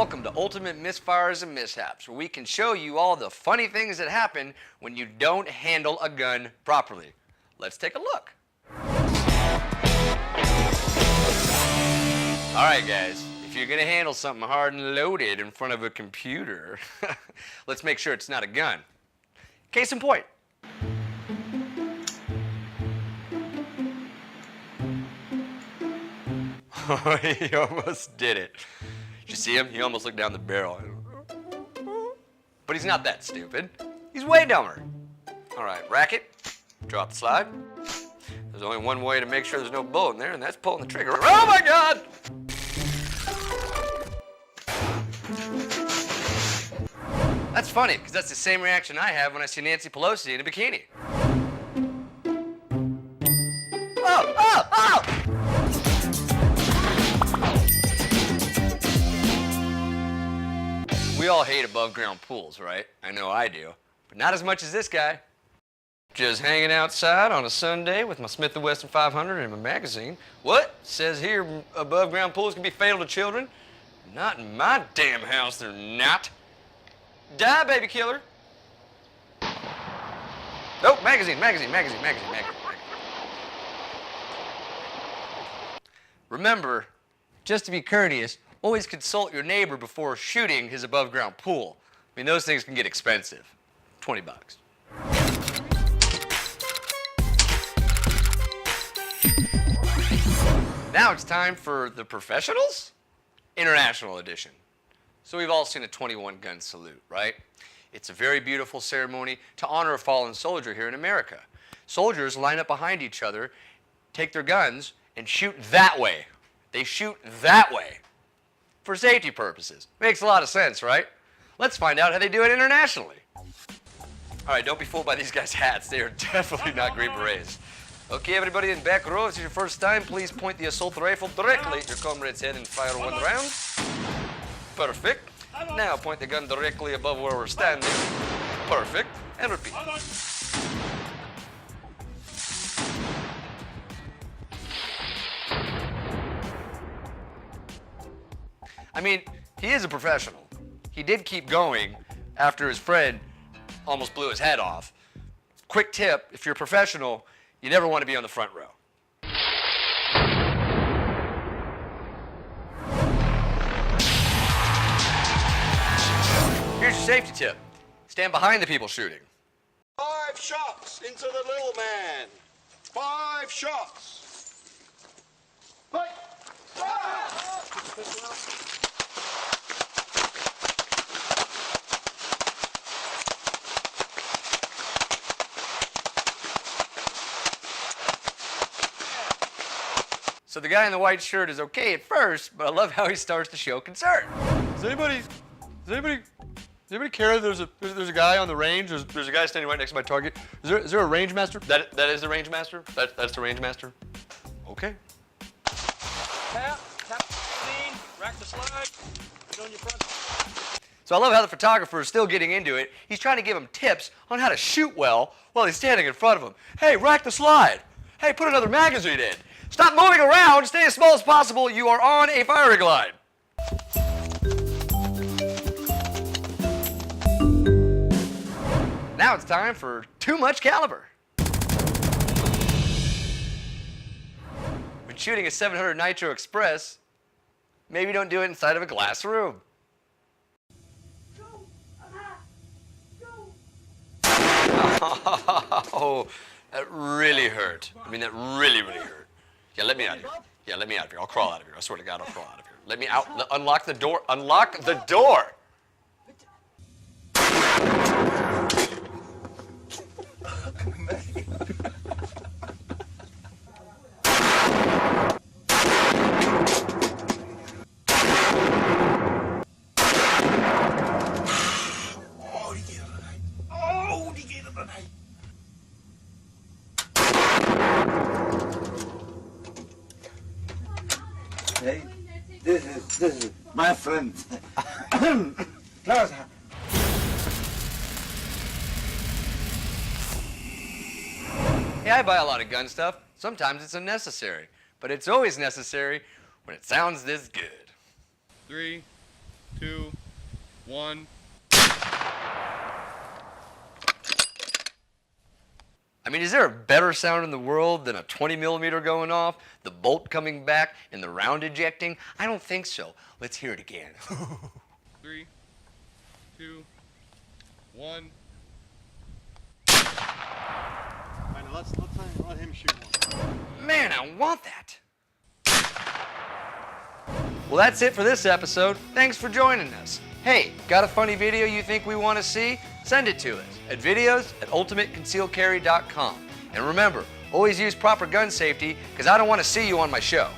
Welcome to Ultimate Misfires and Mishaps, where we can show you all the funny things that happen when you don't handle a gun properly. Let's take a look. Alright guys, if you're gonna handle something hard and loaded in front of a computer, let's make sure it's not a gun. Case in point. He almost did it. Did you see him? He almost looked down the barrel. But he's not that stupid. He's way dumber. All right, rack it, drop the slide. There's only one way to make sure there's no bullet in there, and that's pulling the trigger. Oh my God! That's funny, because that's the same reaction I have when I see Nancy Pelosi in a bikini. Oh, oh, oh! We all hate above ground pools, right? I know I do, but not as much as this guy. Just hanging outside on a Sunday with my Smith & Wesson 500 and my magazine. What? Says here above ground pools can be fatal to children? Not in my damn house, they're not. Die, baby killer. Nope, magazine. Remember, just to be courteous, always consult your neighbor before shooting his above ground pool. I mean, those things can get expensive. 20 bucks. Now it's time for the professionals? International edition. So we've all seen a 21 gun salute, right? It's a very beautiful ceremony to honor a fallen soldier here in America. Soldiers line up behind each other, take their guns, and shoot that way. They shoot that way. For safety purposes. Makes a lot of sense, right? Let's find out how they do it internationally. All right, don't be fooled by these guys' hats. They are definitely not Green Berets. Okay, everybody in back row, if it's your first time, please point the assault rifle directly at your comrade's head and fire one round. Perfect. Now point the gun directly above where we're standing. Perfect. And repeat. I mean, he is a professional. He did keep going after his friend almost blew his head off. Quick tip, if you're a professional, you never want to be on the front row. Here's your safety tip. Stand behind the people shooting. 5 shots into the little man. 5 shots. Fight! So the guy in the white shirt is okay at first, but I love how he starts to show concern. Does anybody care there's a guy on the range? There's a guy standing right next to my target. Is there a range master? That is the range master? That's the range master? Okay. Tap the scene, rack the slide, get on your front. So I love how the photographer is still getting into it. He's trying to give him tips on how to shoot well while he's standing in front of him. Hey, rack the slide. Hey, put another magazine in. Stop moving around, stay as small as possible. You are on a firing line. Now it's time for too much caliber. When shooting a 700 Nitro Express, maybe don't do it inside of a glass room. Oh, that really hurt. I mean, that really hurt. Yeah, let me out of here. Yeah, let me out of here. I'll crawl out of here. I swear to God, I'll crawl out of here. Let me out. Unlock the door. Unlock the door. Hey, this is my friend. Yeah, I buy a lot of gun stuff. Sometimes it's unnecessary, but it's always necessary when it sounds this good. 3, 2, 1. I mean, is there a better sound in the world than a 20 millimeter going off, the bolt coming back, and the round ejecting? I don't think so. Let's hear it again. 3, 2, 1. Alright, now let him shoot one. Man, I want that. Well, that's it for this episode. Thanks for joining us. Hey, got a funny video you think we want to see? Send it to us at videos@ultimateconcealcarry.com. And remember, always use proper gun safety, because I don't want to see you on my show.